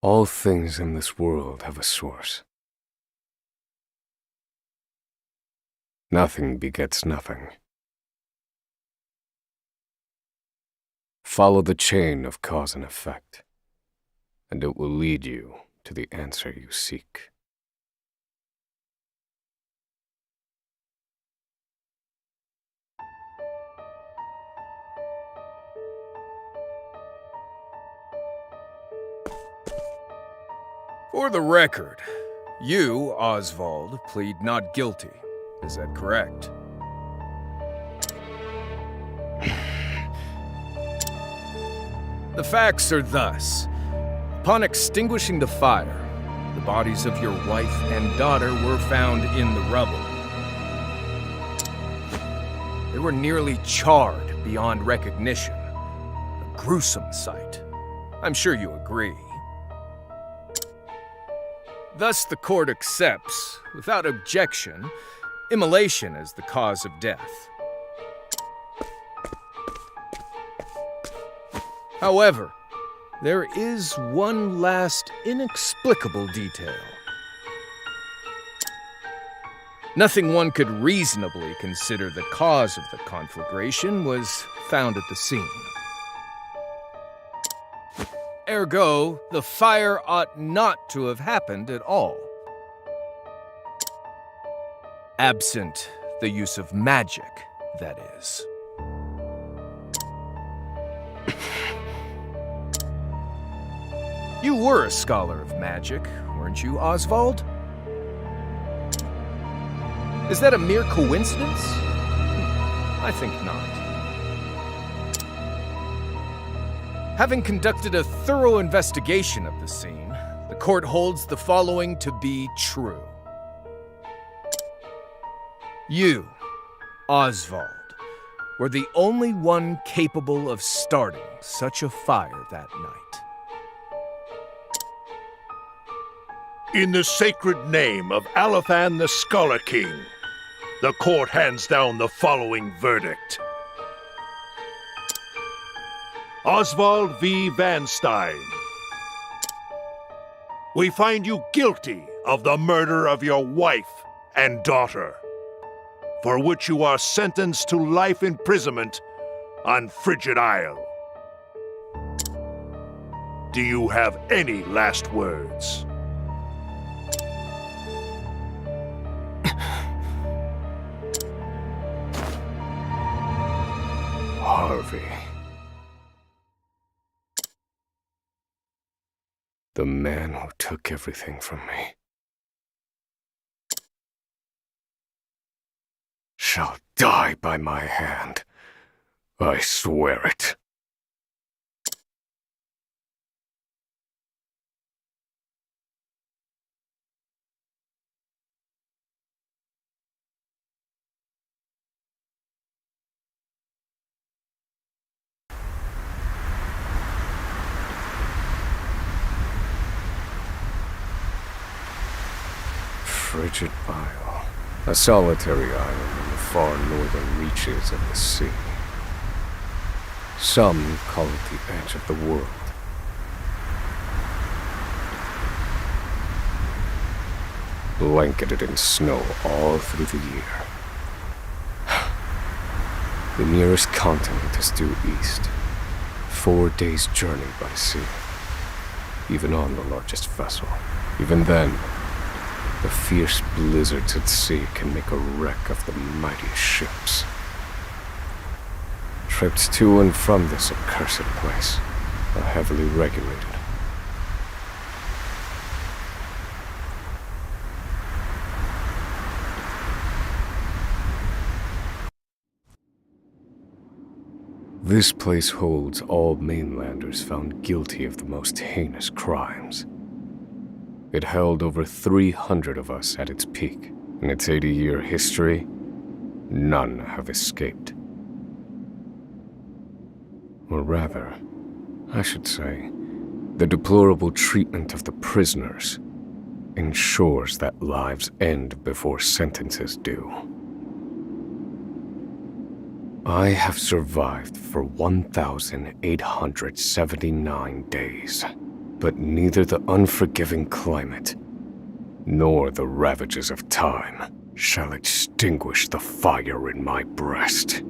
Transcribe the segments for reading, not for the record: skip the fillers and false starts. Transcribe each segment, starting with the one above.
All things in this world have a source. Nothing begets nothing. Follow the chain of cause and effect, and it will lead you to the answer you seek. For the record, you, Oswald, plead not guilty. Is that correct? The facts are thus. Upon extinguishing the fire, the bodies of your wife and daughter were found in the rubble. They were nearly charred beyond recognition. A gruesome sight. I'm sure you agree. Thus, the court accepts, without objection, immolation as the cause of death. However, there is one last inexplicable detail. Nothing one could reasonably consider the cause of the conflagration was found at the scene. Ergo, the fire ought not to have happened at all. Absent the use of magic, that is. You were a scholar of magic, weren't you, Oswald? Is that a mere coincidence? I think not. Having conducted a thorough investigation of the scene, the court holds the following to be true. You, Oswald, were the only one capable of starting such a fire that night. In the sacred name of Alathan the Scholar King, the court hands down the following verdict. Oswald V. Van Stein, we find you guilty of the murder of your wife and daughter, for which you are sentenced to life imprisonment on Frigit Isle. Do you have any last words? Harvey. The man who took everything from me shall die by my hand. I swear it. Frigid Isle, a solitary island in the far northern reaches of the sea. Some call it the edge of the world. Blanketed in snow all through the year. The nearest continent is due east. 4 days' journey by sea. Even on the largest vessel. Even then, the fierce blizzards at sea can make a wreck of the mightiest ships. Trips to and from this accursed place are heavily regulated. This place holds all mainlanders found guilty of the most heinous crimes. It held over 300 of us at its peak. In its 80-year history, none have escaped. Or rather, I should say, the deplorable treatment of the prisoners ensures that lives end before sentences do. I have survived for 1,879 days. But neither the unforgiving climate, nor the ravages of time, shall extinguish the fire in my breast.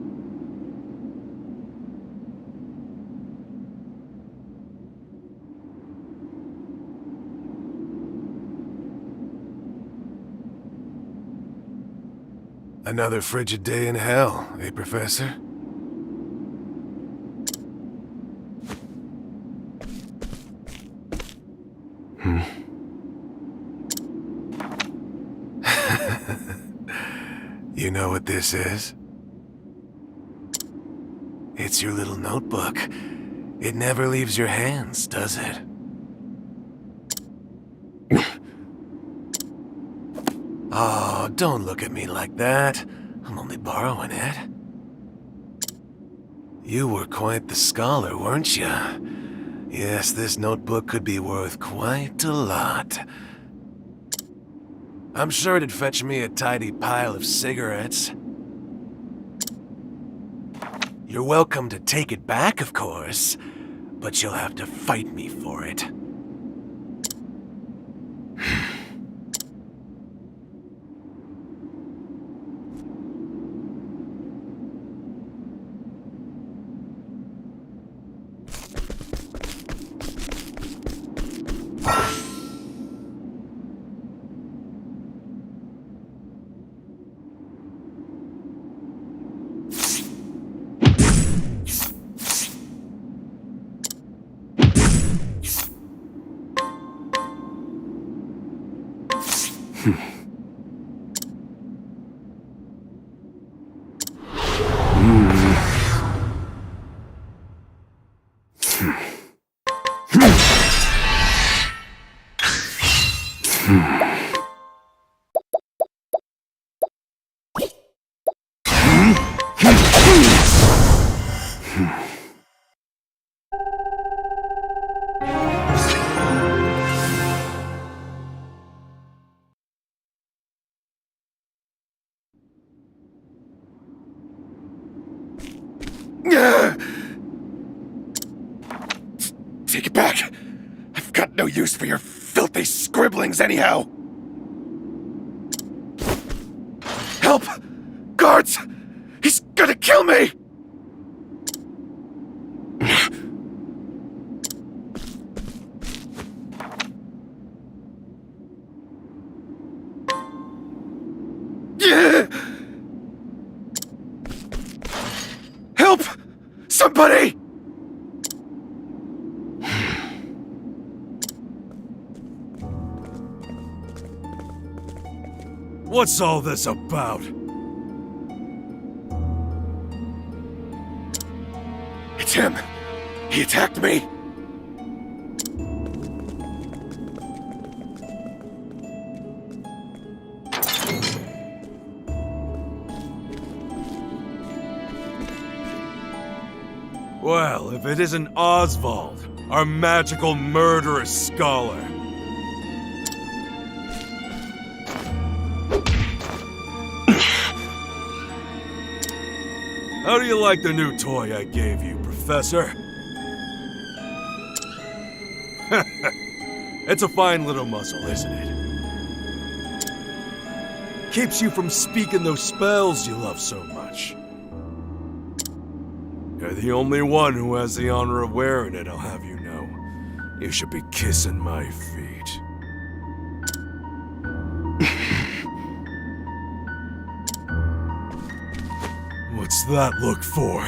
Another frigid day in hell, eh, Professor? You know what this is? It's your little notebook. It never leaves your hands, does it? Oh, don't look at me like that. I'm only borrowing it. You were quite the scholar, weren't you? Yes, this notebook could be worth quite a lot. I'm sure it'd fetch me a tidy pile of cigarettes. You're welcome to take it back, of course, but you'll have to fight me for it. Take it back! I've got no use for your filthy scribblings anyhow! Help! Guards! He's gonna kill me! Help! Somebody! What's all this about? It's him! He attacked me! Well, if it isn't Oswald, our magical murderous scholar. How do you like the new toy I gave you, Professor? It's a fine little muzzle, isn't it? Keeps you from speaking those spells you love so much. You're the only one who has the honor of wearing it, I'll have you know. You should be kissing my feet. What's that look for?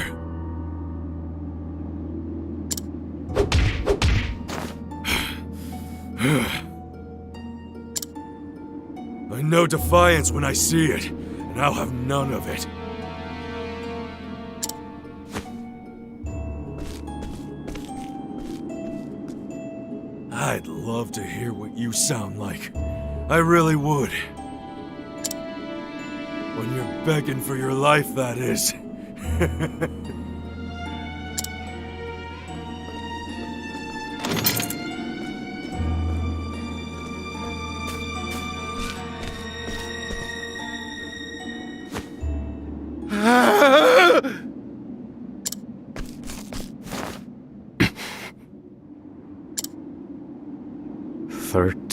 I know defiance when I see it, and I'll have none of it. I'd love to hear what you sound like. I really would. When you're begging for your life, that is.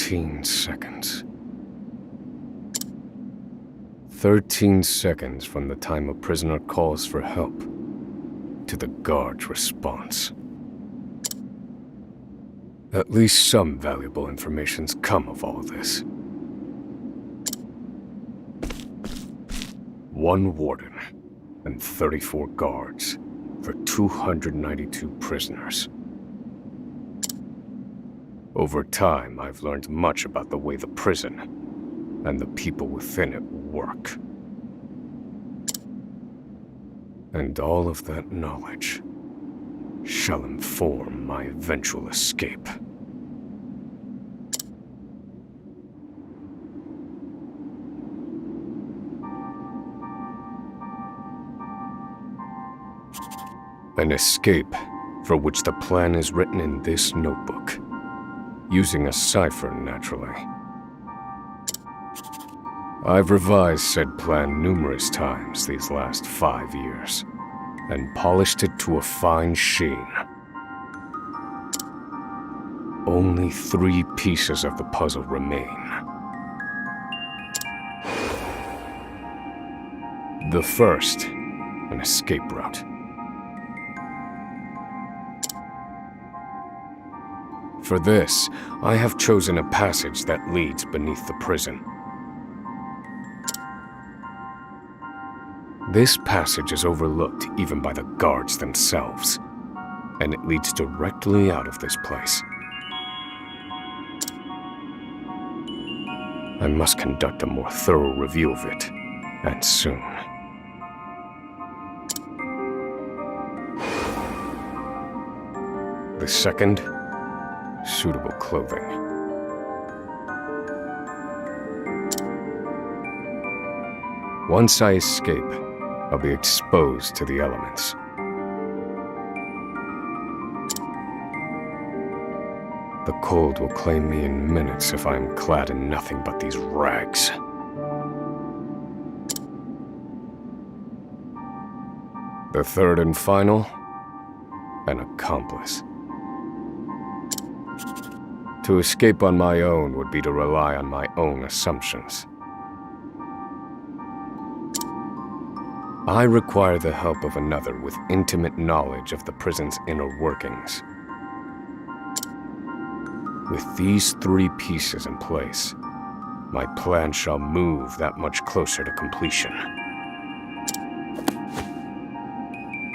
13 seconds. 13 seconds from the time a prisoner calls for help to the guard's response. At least some valuable information's come of all this. One warden and 34 guards for 292 prisoners. Over time, I've learned much about the way the prison and the people within it work. And all of that knowledge shall inform my eventual escape. An escape for which the plan is written in this notebook, using a cipher, naturally. I've revised said plan numerous times these last 5 years, and polished it to a fine sheen. Only 3 pieces of the puzzle remain. The first, an escape route. For this, I have chosen a passage that leads beneath the prison. This passage is overlooked even by the guards themselves, and it leads directly out of this place. I must conduct a more thorough review of it, and soon. The second, suitable clothing. Once I escape, I'll be exposed to the elements. The cold will claim me in minutes if I am clad in nothing but these rags. The third and final, an accomplice. To escape on my own would be to rely on my own assumptions. I require the help of another with intimate knowledge of the prison's inner workings. With these 3 pieces in place, my plan shall move that much closer to completion.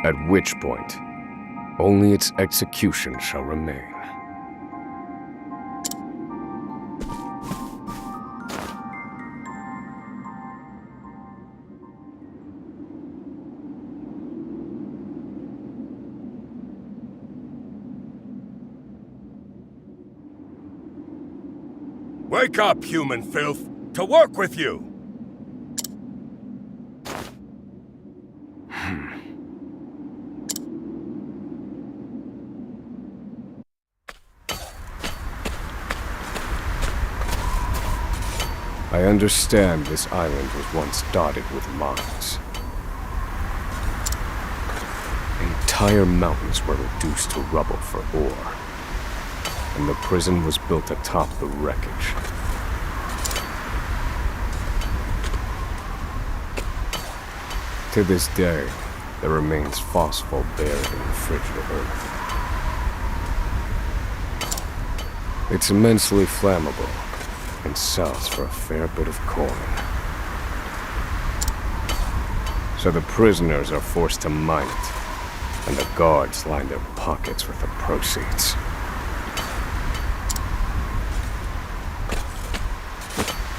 At which point, only its execution shall remain. Wake up, human filth! To work with you! I understand this island was once dotted with mines. Entire mountains were reduced to rubble for ore, and the prison was built atop the wreckage. To this day, there remains phosphor buried in the frigid earth. It's immensely flammable and sells for a fair bit of coin. So the prisoners are forced to mine it, and the guards line their pockets with the proceeds.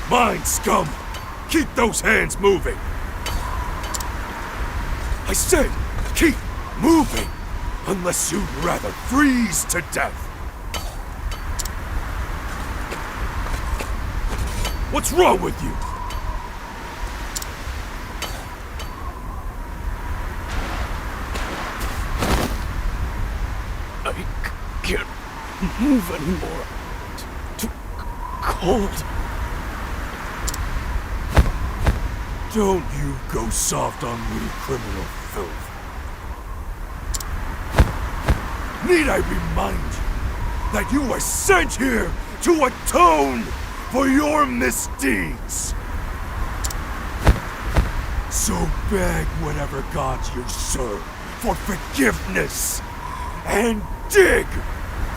Mine, scum! Keep those hands moving! I said, keep moving! Unless you'd rather freeze to death! What's wrong with you? I can't move anymore. Too cold. Don't you go soft on me, criminal filth. Need I remind you that you were sent here to atone for your misdeeds. So beg whatever gods you serve for forgiveness, and dig,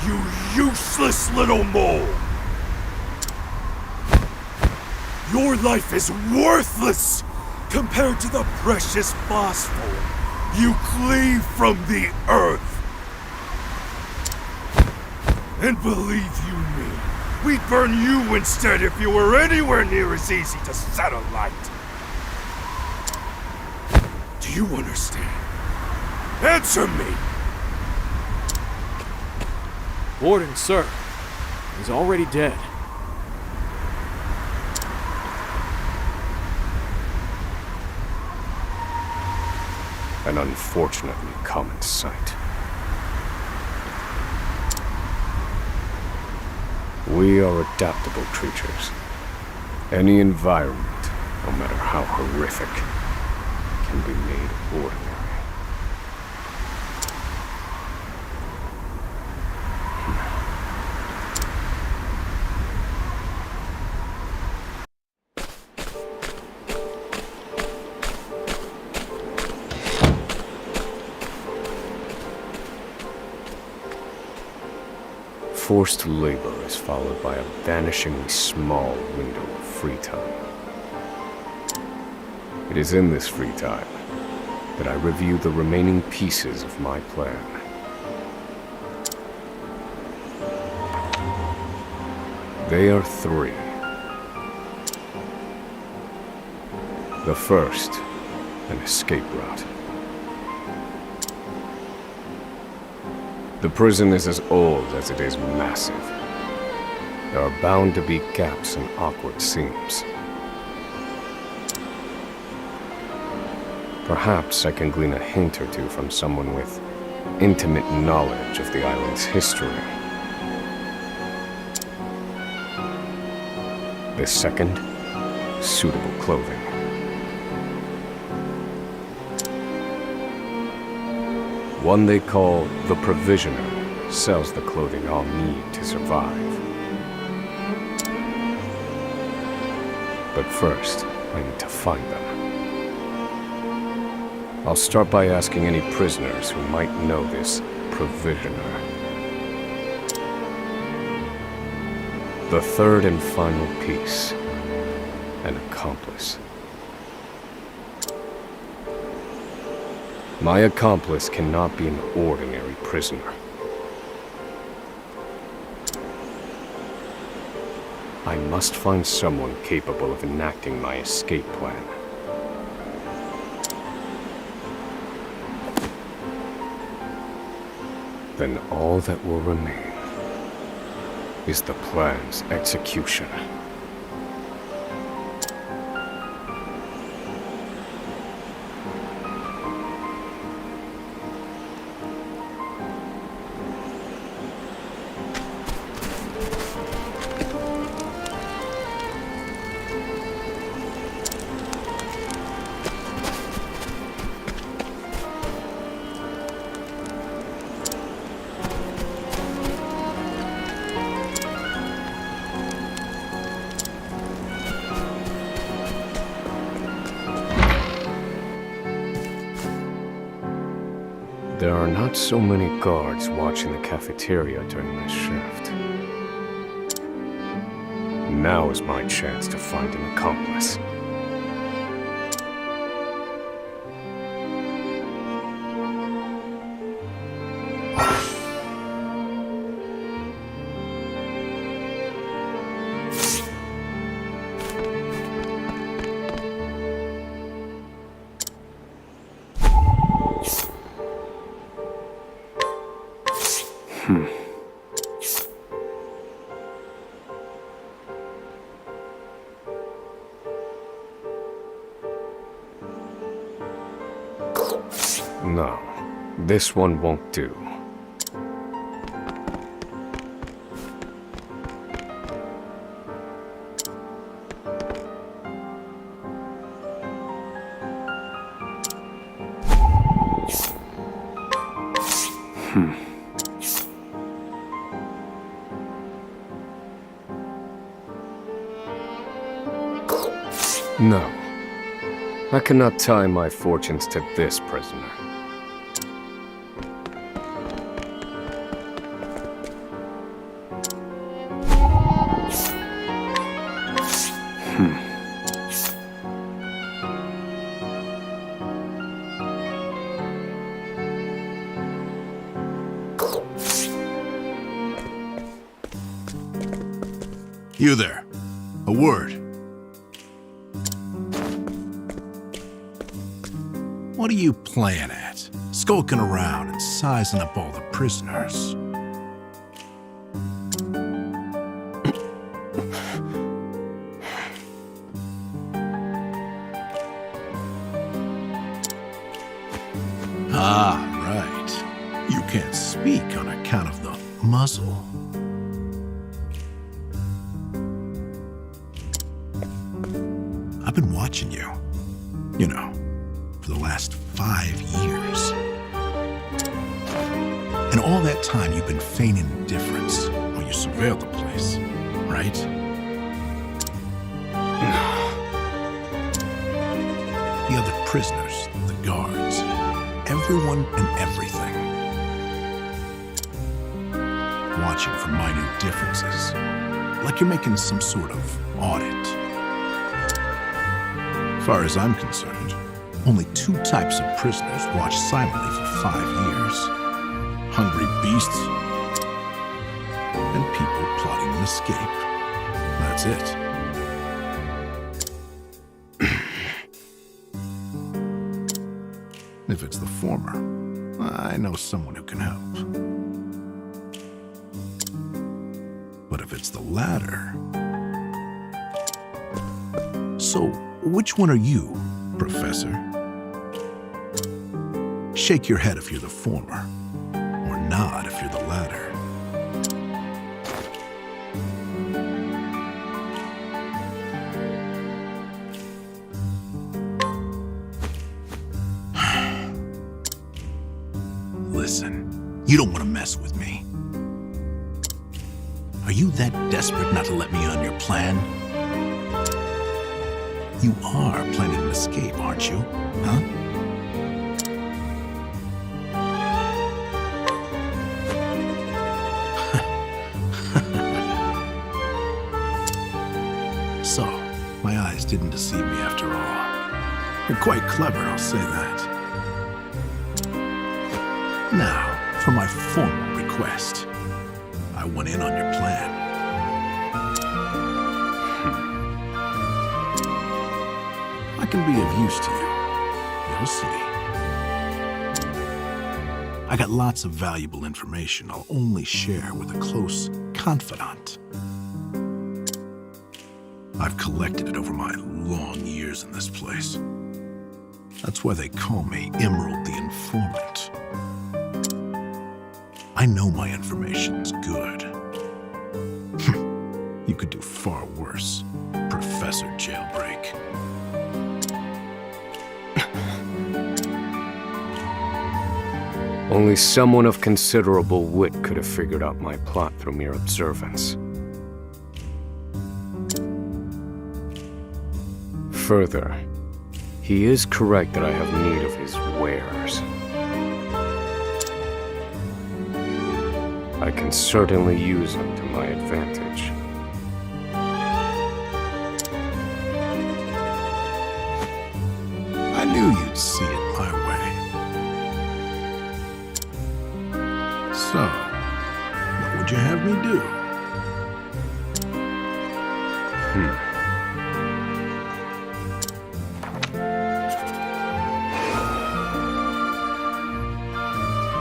you useless little mole! Your life is worthless compared to the precious phosphor you cleave from the earth. And believe you me, we'd burn you instead if you were anywhere near as easy to set alight. Do you understand? Answer me! Warden, sir. He's already dead. An unfortunately common sight. We are adaptable creatures. Any environment, no matter how horrific, can be made ordinary. Forced labor is followed by a vanishingly small window of free time. It is in this free time that I review the remaining pieces of my plan. They are three. The first, an escape route. The prison is as old as it is massive. There are bound to be gaps and awkward seams. Perhaps I can glean a hint or two from someone with intimate knowledge of the island's history. The second, suitable clothing. One they call the Provisioner sells the clothing I'll need to survive. But first, I need to find them. I'll start by asking any prisoners who might know this Provisioner. The third and final piece, an accomplice. My accomplice cannot be an ordinary prisoner. I must find someone capable of enacting my escape plan. Then all that will remain is the plan's execution. There are not so many guards watching the cafeteria during this shift. Now is my chance to find an accomplice. No, this one won't do. No. I cannot tie my fortunes to this prisoner. You there. A word. What are you playing at? Skulking around and sizing up all the prisoners. Ah, right. You can't speak on account of the muzzle. I've been watching you, you know, for the last 5 years. And all that time you've been feigning indifference while you surveilled the place, right? The other prisoners, the guards, everyone and everything. Watching for minute differences, like you're making some sort of audit. As far as I'm concerned, only 2 types of prisoners watch silently for 5 years. Hungry beasts and people plotting an escape. That's it. If it's the former, I know someone who can help. But if it's the latter... So, which one are you, Professor? Shake your head if you're the former, or nod if you're the latter. Listen, you don't want to mess with me. Are you that desperate not to let me in on your plan? You are planning an escape, aren't you? Huh? So, my eyes didn't deceive me after all. You're quite clever, I'll say that. Now, for my formal request. I went in on your plan. I can be of use to you. You'll see. I got lots of valuable information I'll only share with a close confidant. I've collected it over my long years in this place. That's why they call me Emerald the Informant. I know my information's good. You could do far worse, Professor Jailbreak. Only someone of considerable wit could have figured out my plot through mere observance. Further, he is correct that I have need of his wares. I can certainly use them to my advantage. I knew you'd see it my way. So, what would you have me do?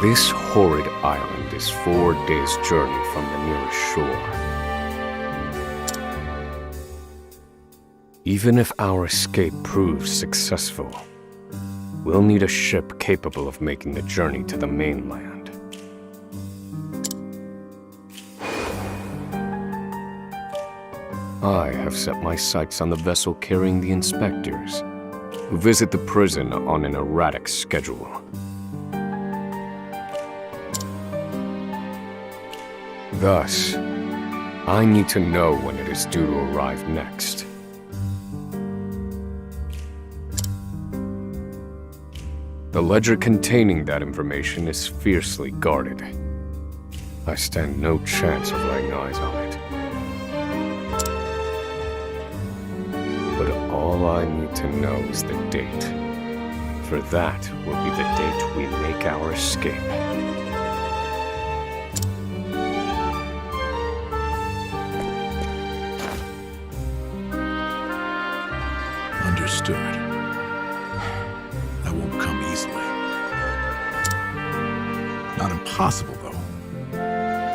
This horrid island is 4 days' journey from the nearest shore. Even if our escape proves successful, we'll need a ship capable of making the journey to the mainland. I have set my sights on the vessel carrying the inspectors, who visit the prison on an erratic schedule. Thus, I need to know when it is due to arrive next. The ledger containing that information is fiercely guarded. I stand no chance of laying eyes on it. But all I need to know is the date. For that will be the date we make our escape. Understood. That won't come easily. Not impossible, though.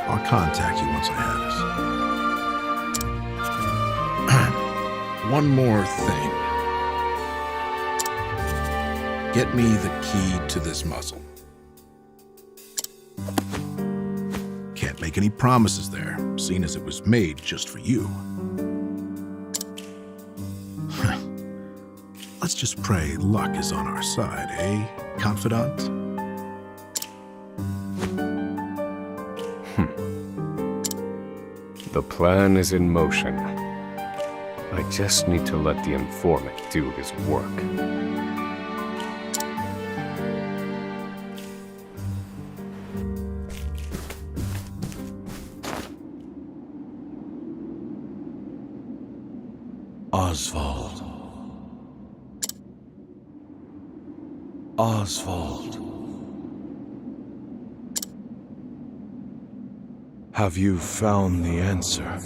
I'll contact you once I have it. One more thing. Get me the key to this muzzle. Can't make any promises there, seeing as it was made just for you. Let's just pray luck is on our side, eh, confidant? The plan is in motion. I just need to let the informant do his work. Oswald. Oswald. Have you found the answer?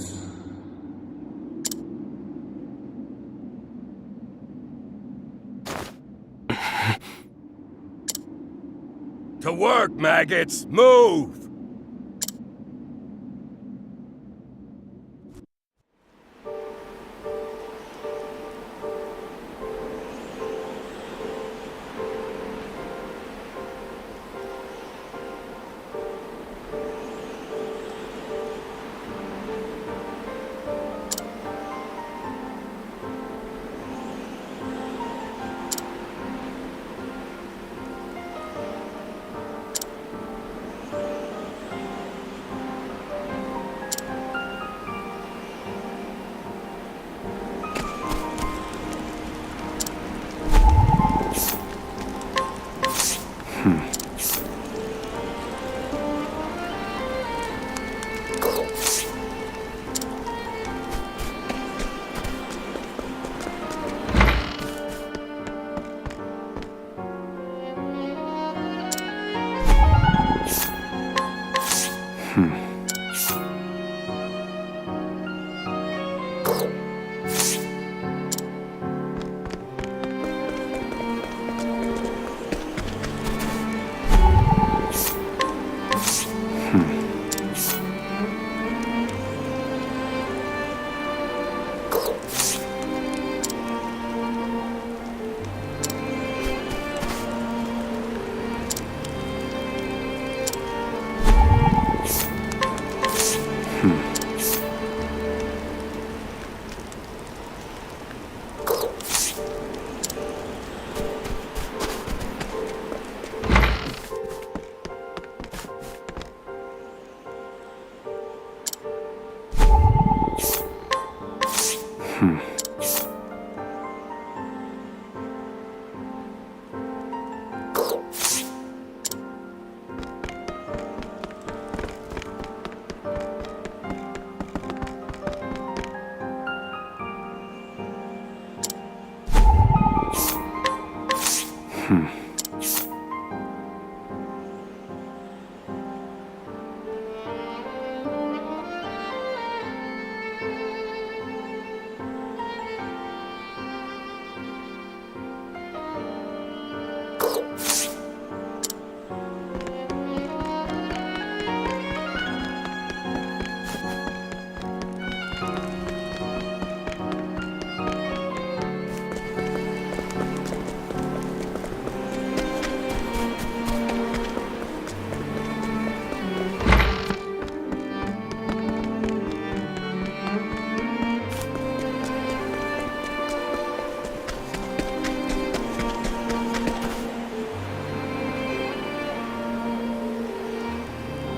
To work, maggots! Move!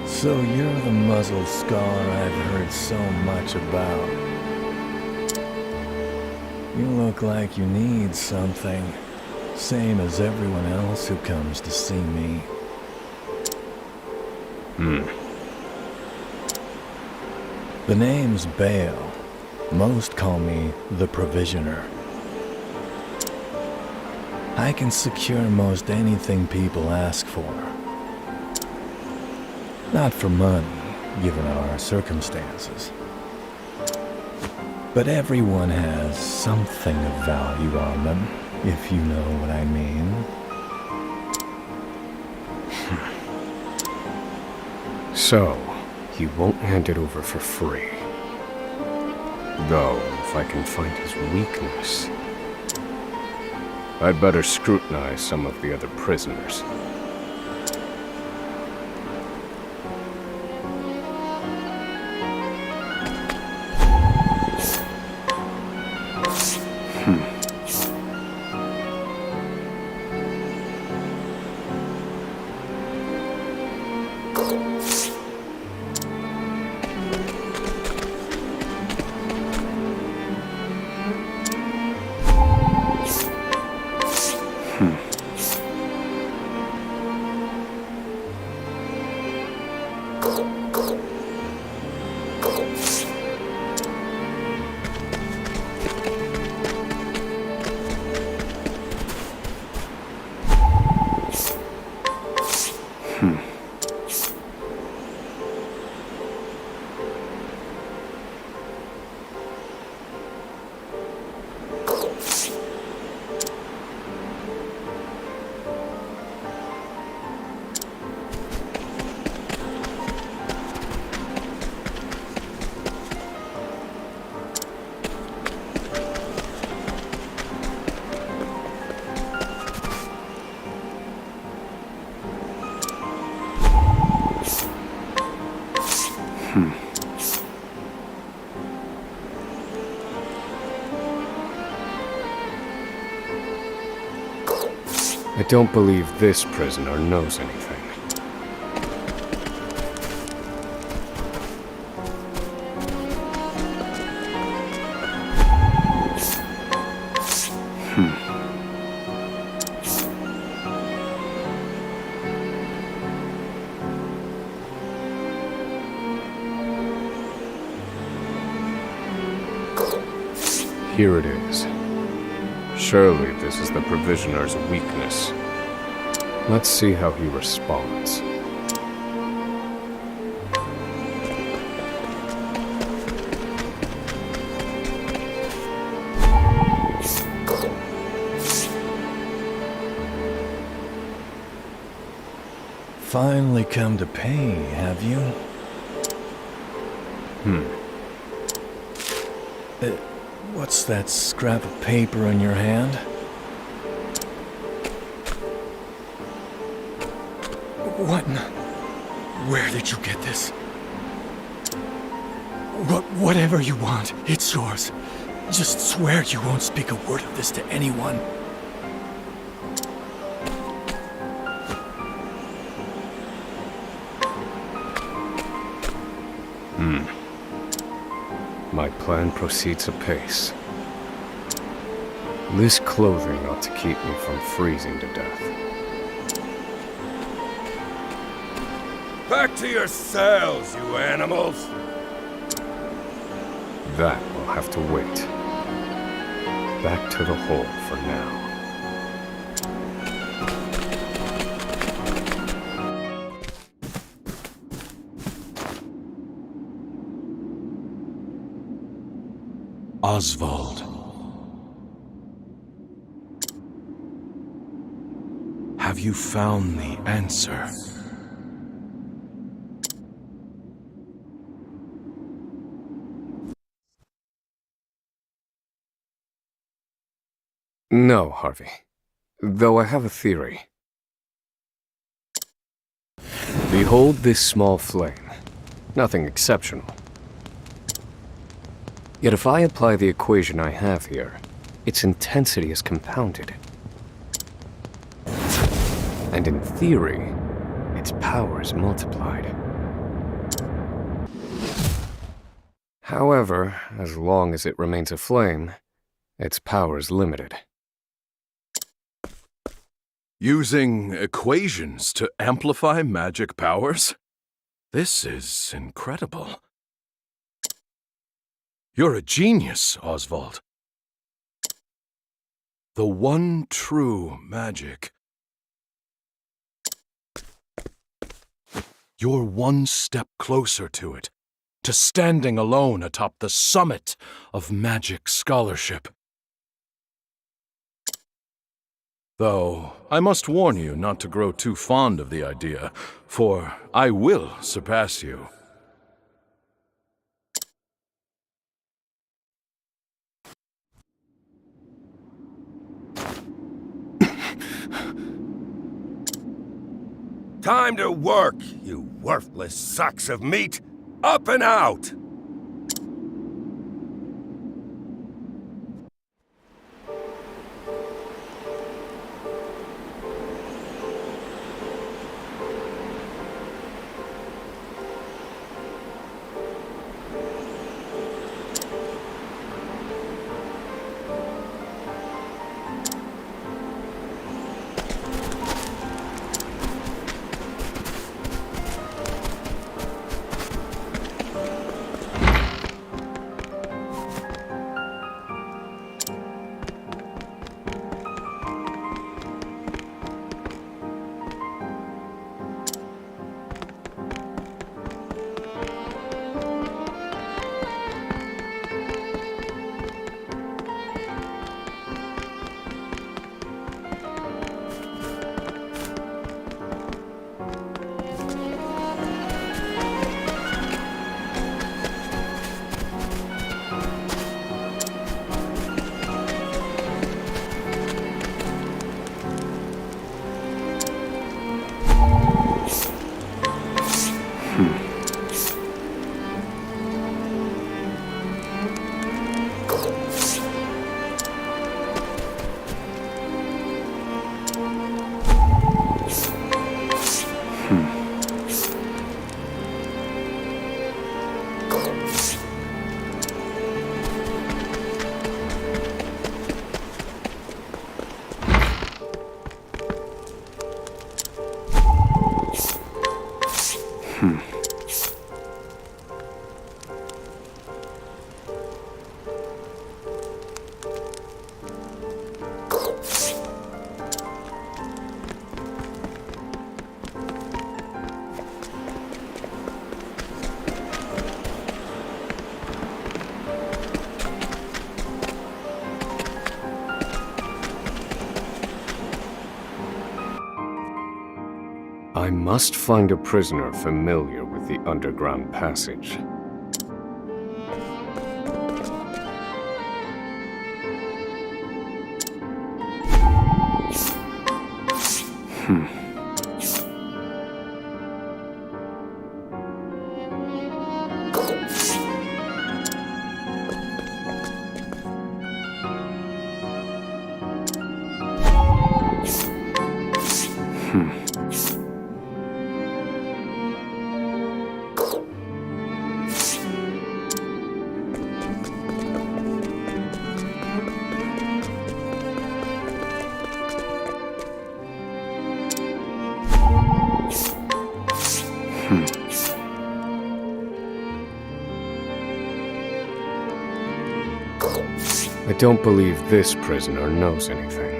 So you're the muzzle scar I've heard so much about. You look like you need something. Same as everyone else who comes to see me. The name's Bale. Most call me the Provisioner. I can secure most anything people ask for. Not for money, given our circumstances. But everyone has something of value on them, if you know what I mean. So, he won't hand it over for free. Though, if I can find his weakness, I'd better scrutinize some of the other prisoners. I don't believe this prisoner knows anything. Here it is. Surely this is the Provisioner's weakness. Let's see how he responds. Finally come to pay, have you? What's that scrap of paper in your hand? What? Where did you get this? Whatever you want, it's yours. Just swear you won't speak a word of this to anyone. My plan proceeds apace. This clothing ought to keep me from freezing to death. Back to your cells, you animals! That will have to wait. Back to the hole for now. Oswald. Have you found the answer? No, Harvey. Though I have a theory. Behold this small flame. Nothing exceptional. Yet if I apply the equation I have here, its intensity is compounded. And in theory, its power is multiplied. However, as long as it remains a flame, its power is limited. Using equations to amplify magic powers? This is incredible. You're a genius, Oswald. The one true magic. You're one step closer to it, to standing alone atop the summit of magic scholarship. Though, I must warn you not to grow too fond of the idea, for I will surpass you. Time to work, you worthless sacks of meat! Up and out! I must find a prisoner familiar with the underground passage. I don't believe this prisoner knows anything.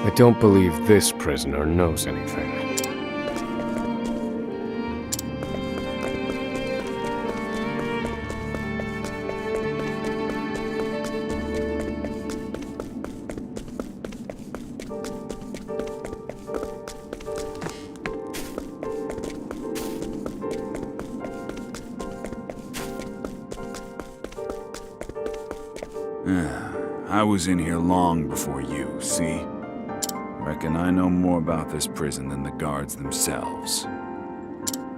I don't believe this prisoner knows anything. I was in here long before you, see? Reckon I know more about this prison than the guards themselves.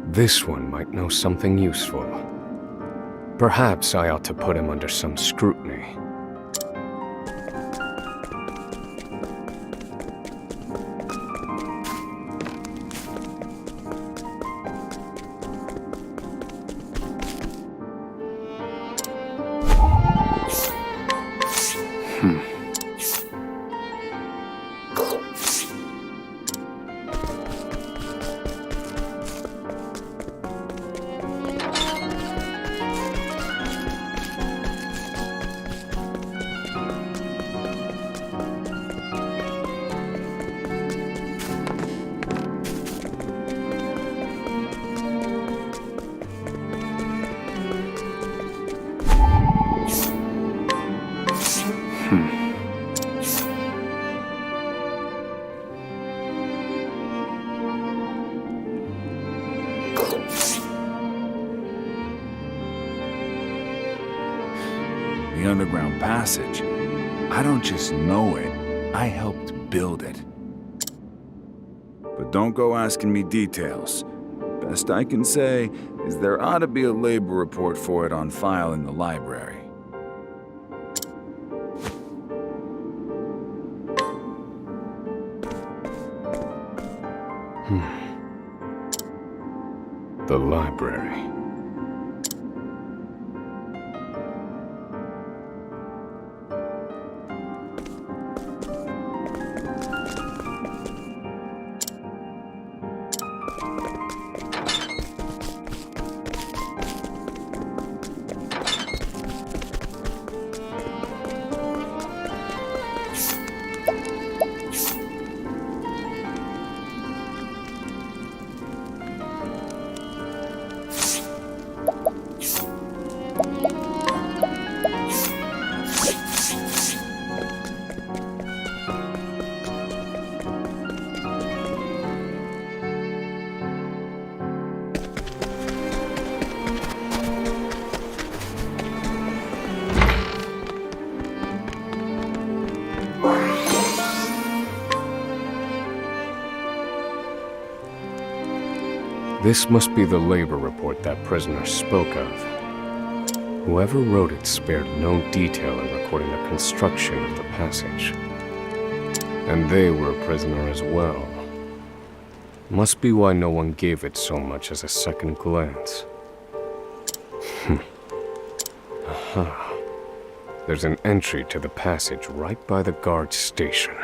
This one might know something useful. Perhaps I ought to put him under some scrutiny. The underground passage. I don't just know it, I helped build it. But don't go asking me details. Best I can say is there ought to be a labor report for it on file in the library. The library. This must be the labor report that prisoner spoke of. Whoever wrote it spared no detail in recording the construction of the passage. And they were a prisoner as well. Must be why no one gave it so much as a second glance. Aha. There's an entry to the passage right by the guard station.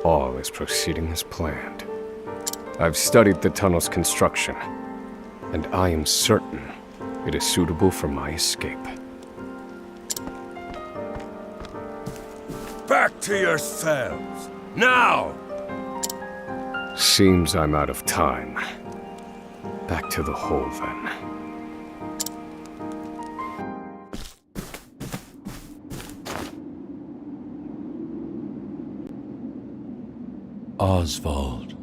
All is proceeding as planned. I've studied the tunnel's construction, and I am certain it is suitable for my escape. Back to yourselves! Now! Seems I'm out of time. Back to the hole, then. Oswald.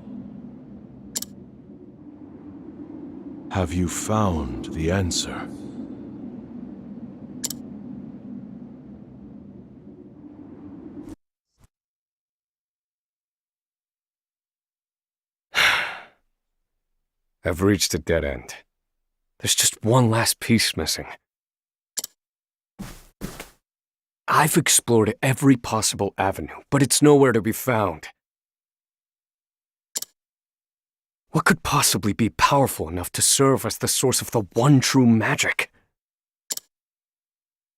Have you found the answer? I've reached a dead end. There's just one last piece missing. I've explored every possible avenue, but it's nowhere to be found. What could possibly be powerful enough to serve as the source of the one true magic?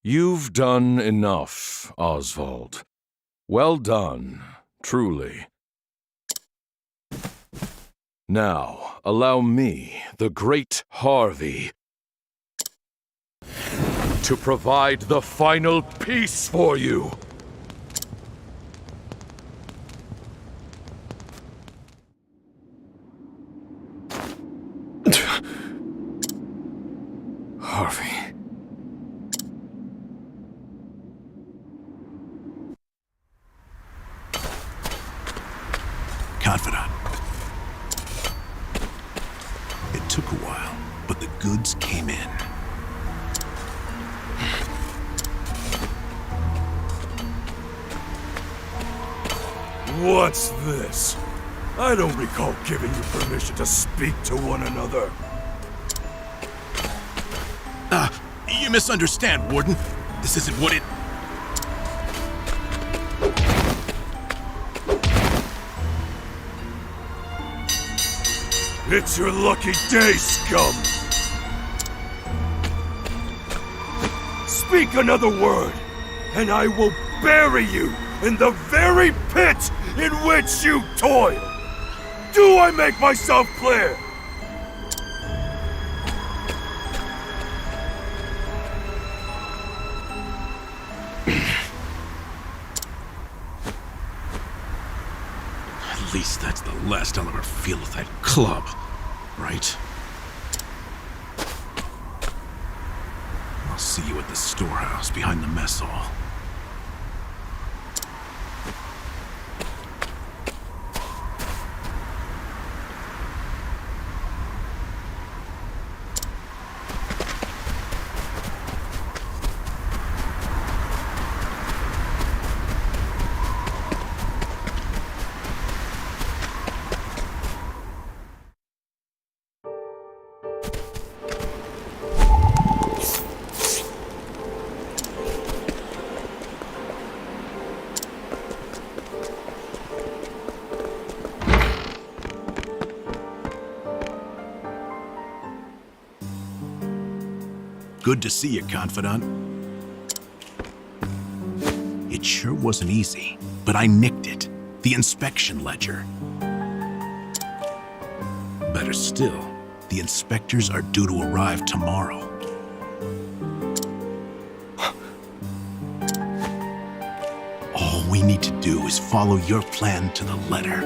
You've done enough, Oswald. Well done, truly. Now, allow me, the great Harvey, to provide the final piece for you. Harvey. Confidant. It took a while, but the goods came in. What's this? I don't recall giving you permission to speak to one another. You misunderstand, Warden. This isn't what it... It's your lucky day, scum! Speak another word, and I will bury you in the very pit in which you toil! Do I make myself clear? At least that's the last I'll ever feel with that club, right? I'll see you at the storehouse behind the mess hall. Good to see you, Confidant. It sure wasn't easy, but I nicked it. The inspection ledger. Better still, the inspectors are due to arrive tomorrow. All we need to do is follow your plan to the letter.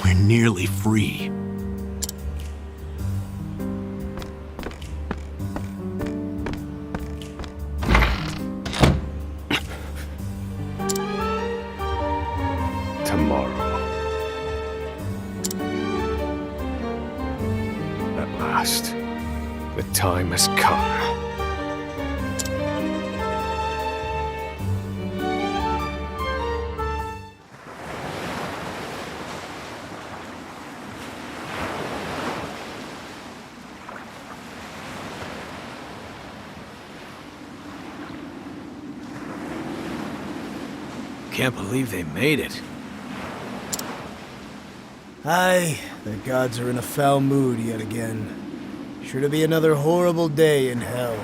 We're nearly free. Tomorrow. At last, the time has come. Can't believe they made it. Aye, the gods are in a foul mood yet again. Sure to be another horrible day in hell.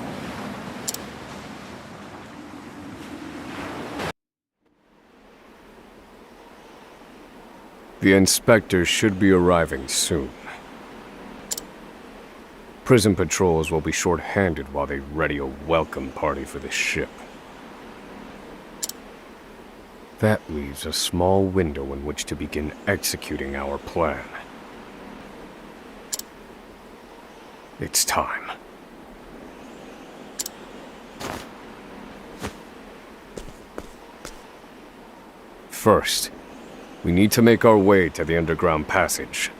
The inspectors should be arriving soon. Prison patrols will be short-handed while they ready a welcome party for the ship. That leaves a small window in which to begin executing our plan. It's time. First, we need to make our way to the underground passage.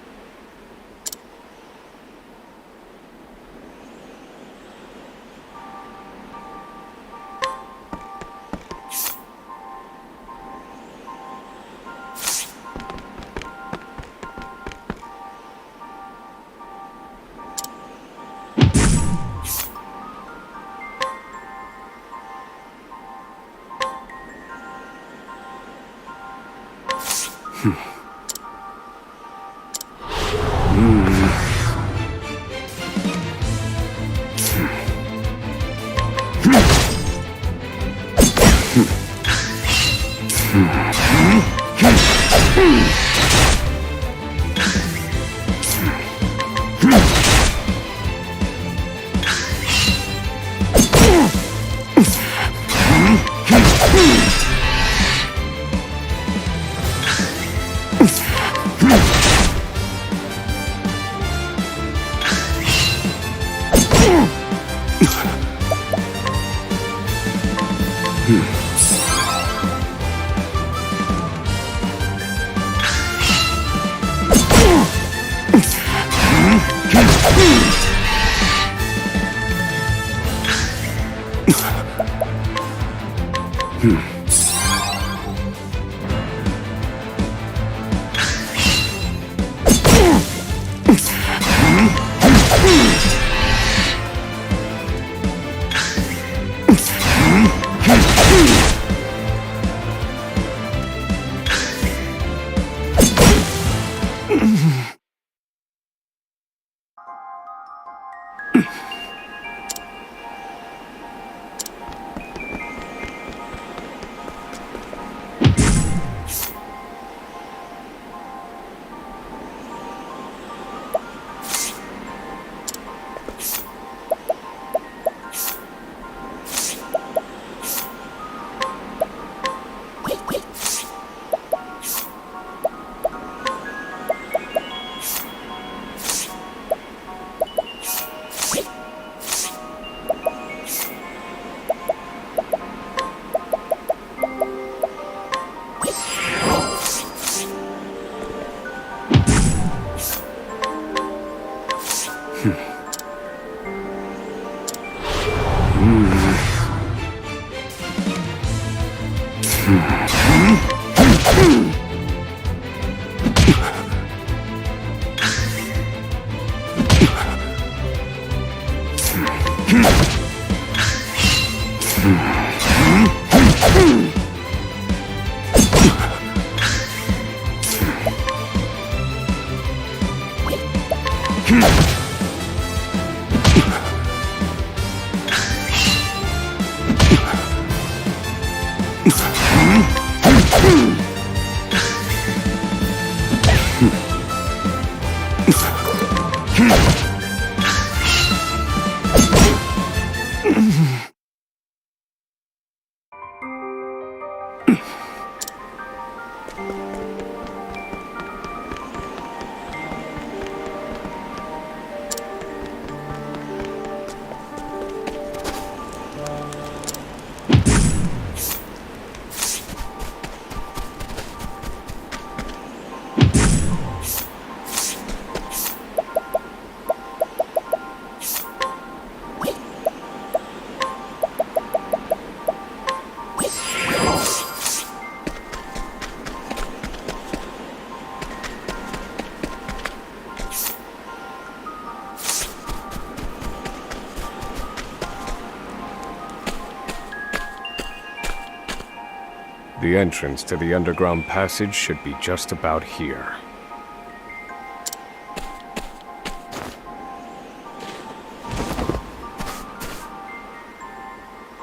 The entrance to the underground passage should be just about here.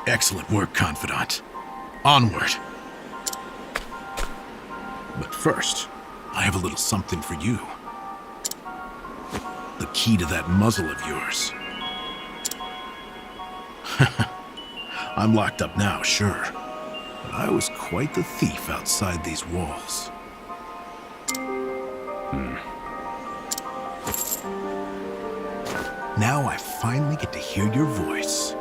Excellent work, Confidant. Onward. But first, I have a little something for you. The key to that muzzle of yours. I'm locked up now, sure. But I was quite the thief outside these walls. Now I finally get to hear your voice.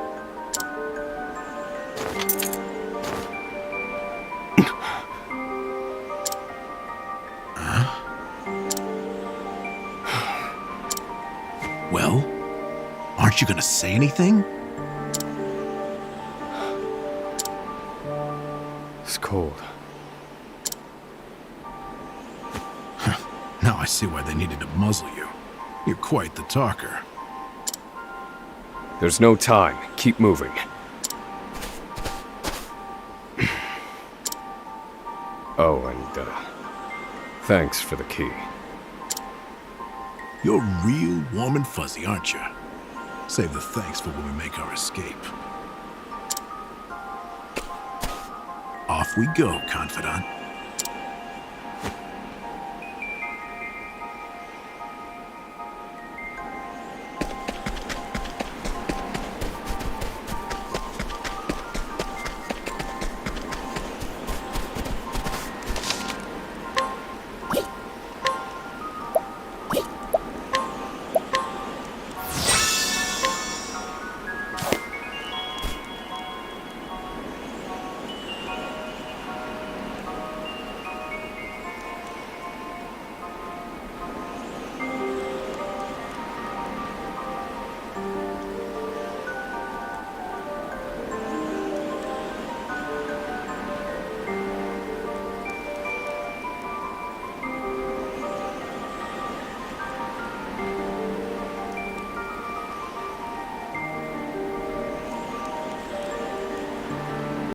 Well, aren't you gonna say anything? It's cold. Now I see why they needed to muzzle you. You're quite the talker. There's no time. Keep moving. Oh, and, thanks for the key. You're real warm and fuzzy, aren't you? Save the thanks for when we make our escape. Off we go, Confidant.